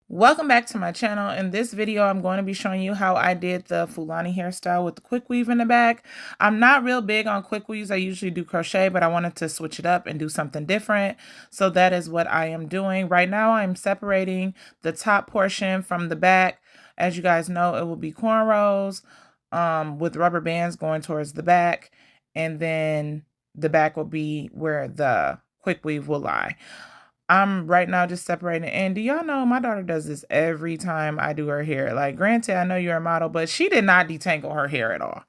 Welcome back to my channel. In this video, I'm going to be showing you how I did the Fulani hairstyle with the quick weave in the back. I'm not real big on quick weaves. I usually do crochet, but I wanted to switch it up and do something different. So that is what I am doing. Right now, I'm separating the top portion from the back. As you guys know, it will be cornrows with rubber bands going towards the back. And then the back will be where the quick weave will lie. I'm right now just separating. And do y'all know my daughter does this every time I do her hair? Like, granted, I know you're a model, but she did not detangle her hair at all.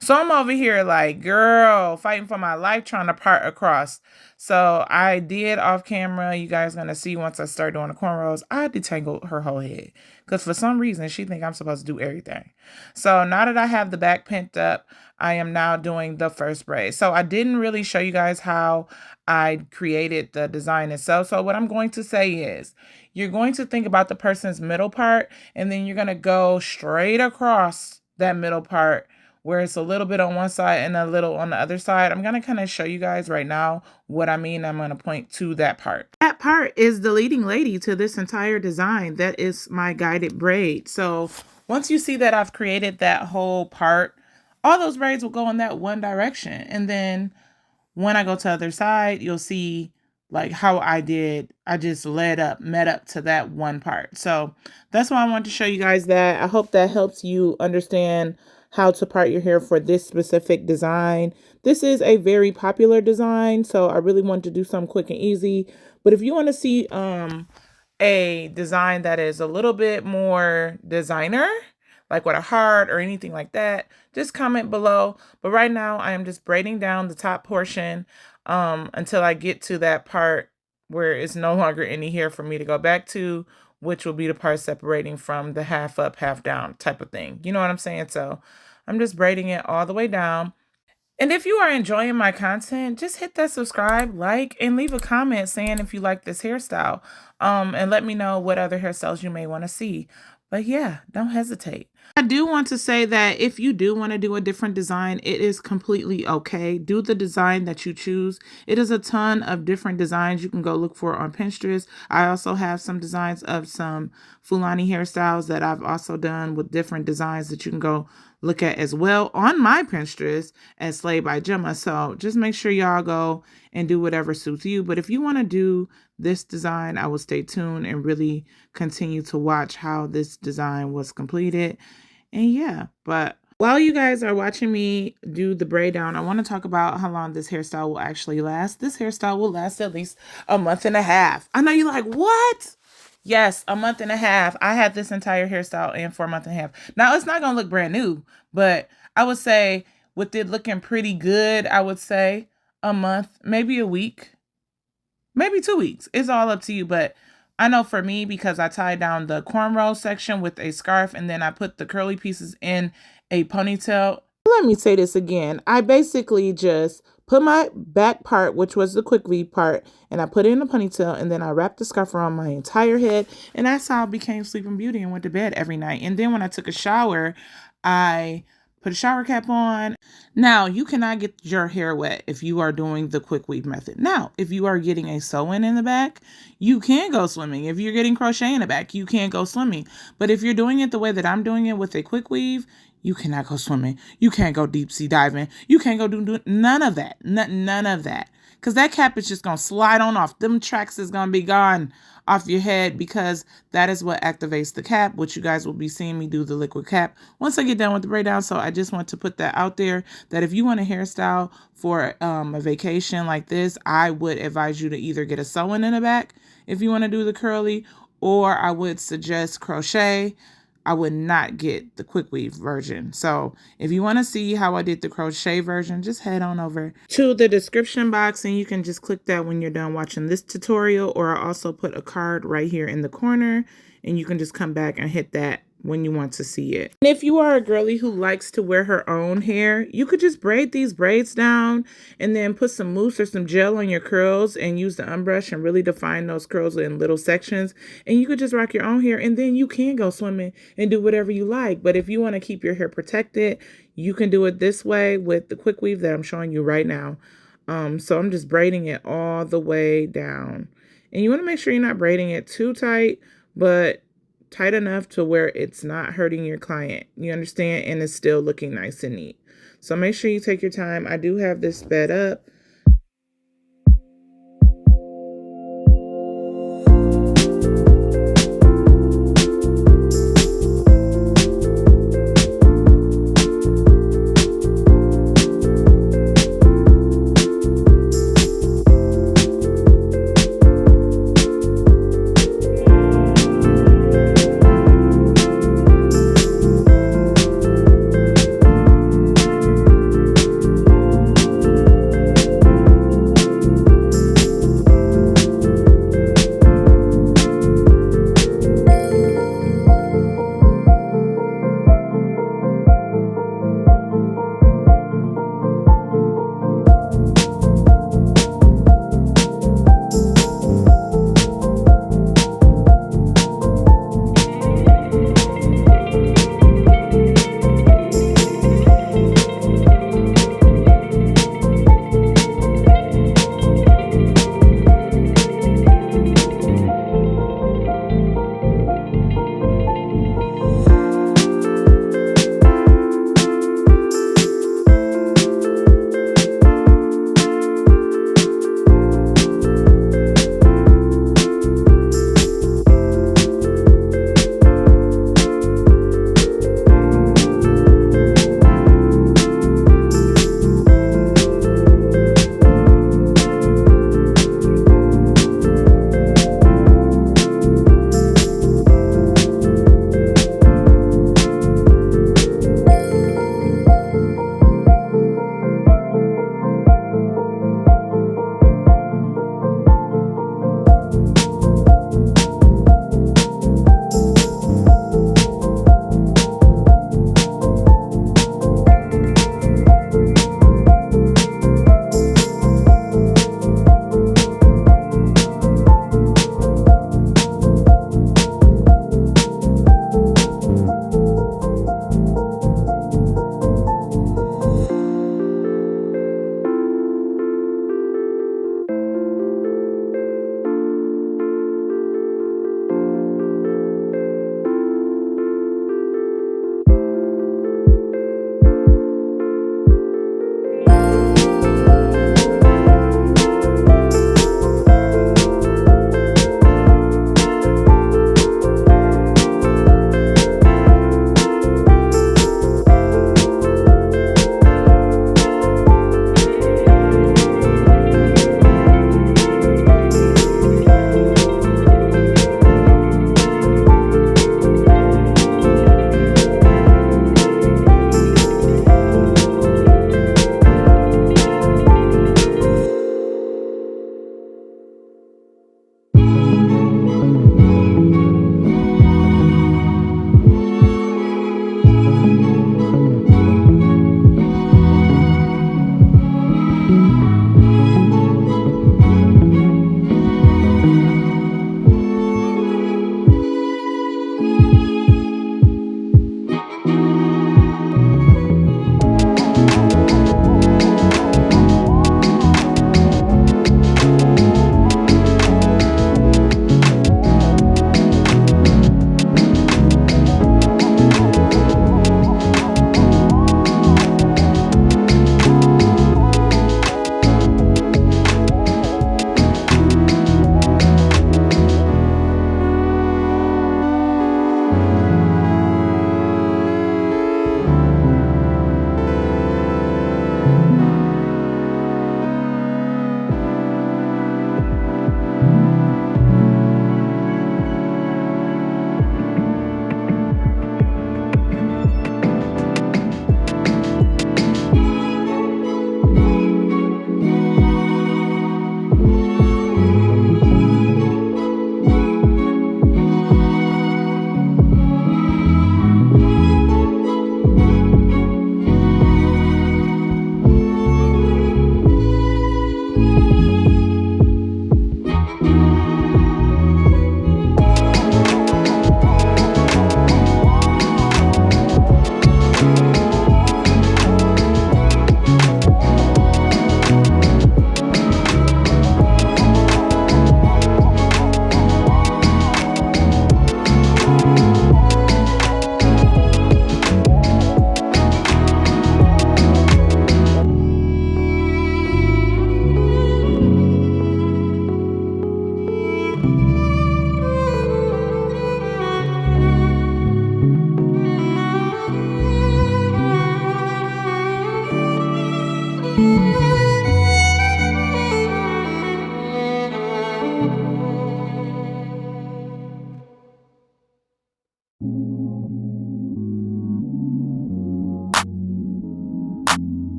So I'm over here like, girl, fighting for my life, trying to part across. So I did off camera. You guys gonna see once I start doing the cornrows, I detangled her whole head. Because for some reason, she think I'm supposed to do everything. So now that I have the back pent up, I am now doing the first braid. So I didn't really show you guys how I created the design itself. So what I'm going to say is, you're going to think about the person's middle part, and then you're going to go straight across that middle part where it's a little bit on one side and a little on the other side. I'm going to kind of show you guys right now what I mean. I'm going to point to that part. That part is the leading lady to this entire design. That is my guided braid. So once you see that I've created that whole part, all those braids will go in that one direction. And then when I go to the other side, you'll see like how I just met up to that one part. So that's why I wanted to show you guys that. I hope that helps you understand how to part your hair for this specific design. This is a very popular design, so I really wanted to do something quick and easy. But if you want to see a design that is a little bit more designer, like with a heart or anything like that, just comment below. But right now I am just braiding down the top portion until I get to that part where it's no longer any hair for me to go back to, which will be the part separating from the half up, half down type of thing. You know what I'm saying? So I'm just braiding it all the way down. And if you are enjoying my content, just hit that subscribe, like, and leave a comment saying if you like this hairstyle. And let me know what other hairstyles you may want to see. But yeah, don't hesitate. I do want to say that if you do want to do a different design, it is completely okay. Do the design that you choose. It is a ton of different designs you can go look for on Pinterest. I also have some designs of some Fulani hairstyles that I've also done with different designs that you can go look at as well on my Pinterest as Slay by Gemma. So just make sure y'all go and do whatever suits you. But if you want to do this design, I will stay tuned and really continue to watch how this design was completed. And yeah, but while you guys are watching me do the braid down, I want to talk about how long this hairstyle will actually last. This hairstyle will last at least a month and a half. I know you're like, what? Yes, a month and a half. I had this entire hairstyle in for a month and a half. Now, it's not going to look brand new, but I would say with it looking pretty good, I would say a month, maybe a week, maybe 2 weeks. It's all up to you, but I know for me, because I tied down the cornrow section with a scarf and then I put the curly pieces in a ponytail. Let me say this again. I basically just put my back part, which was the quick V part, and I put it in a ponytail, and then I wrapped the scarf around my entire head, and that's how I became Sleeping Beauty and went to bed every night. And then when I took a shower, I put a shower cap on. Now, you cannot get your hair wet if you are doing the quick weave method. Now, if you are getting a sew-in in the back, you can go swimming. If you're getting crochet in the back, you can go swimming. But if you're doing it the way that I'm doing it with a quick weave, you cannot go swimming. You can't go deep sea diving. You can't go do none of that. None of that. Because that cap is just going to slide on off. Them tracks is going to be gone off your head, because that is what activates the cap, which you guys will be seeing me do the liquid cap once I get done with the braid down. So I just want to put that out there, that if you want a hairstyle for a vacation like this, I would advise you to either get a sew-in the back if you want to do the curly, or I would suggest crochet. I would not get the quick weave version. So if you want to see how I did the crochet version, just head on over to the description box and you can just click that when you're done watching this tutorial, or I also put a card right here in the corner and you can just come back and hit that when you want to see it. And if you are a girly who likes to wear her own hair, you could just braid these braids down and then put some mousse or some gel on your curls and use the unbrush and really define those curls in little sections. And you could just rock your own hair, and then you can go swimming and do whatever you like. But if you want to keep your hair protected, you can do it this way with the quick weave that I'm showing you right now. So I'm just braiding it all the way down. And you want to make sure you're not braiding it too tight, but tight enough to where it's not hurting your client. You understand? And it's still looking nice and neat. So make sure you take your time. I do have this sped up.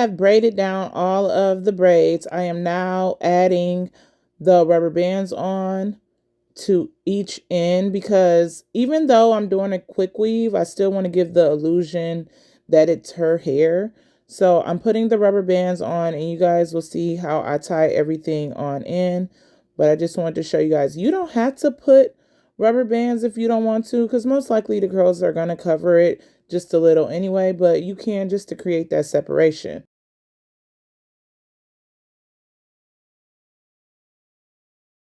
have braided down all of the braids, I am now adding the rubber bands on to each end, because even though I'm doing a quick weave, I still want to give the illusion that it's her hair. So I'm putting the rubber bands on, and you guys will see how I tie everything on in. But I just wanted to show you guys, you don't have to put rubber bands if you don't want to, because most likely the girls are going to cover it just a little anyway, but you can, just to create that separation.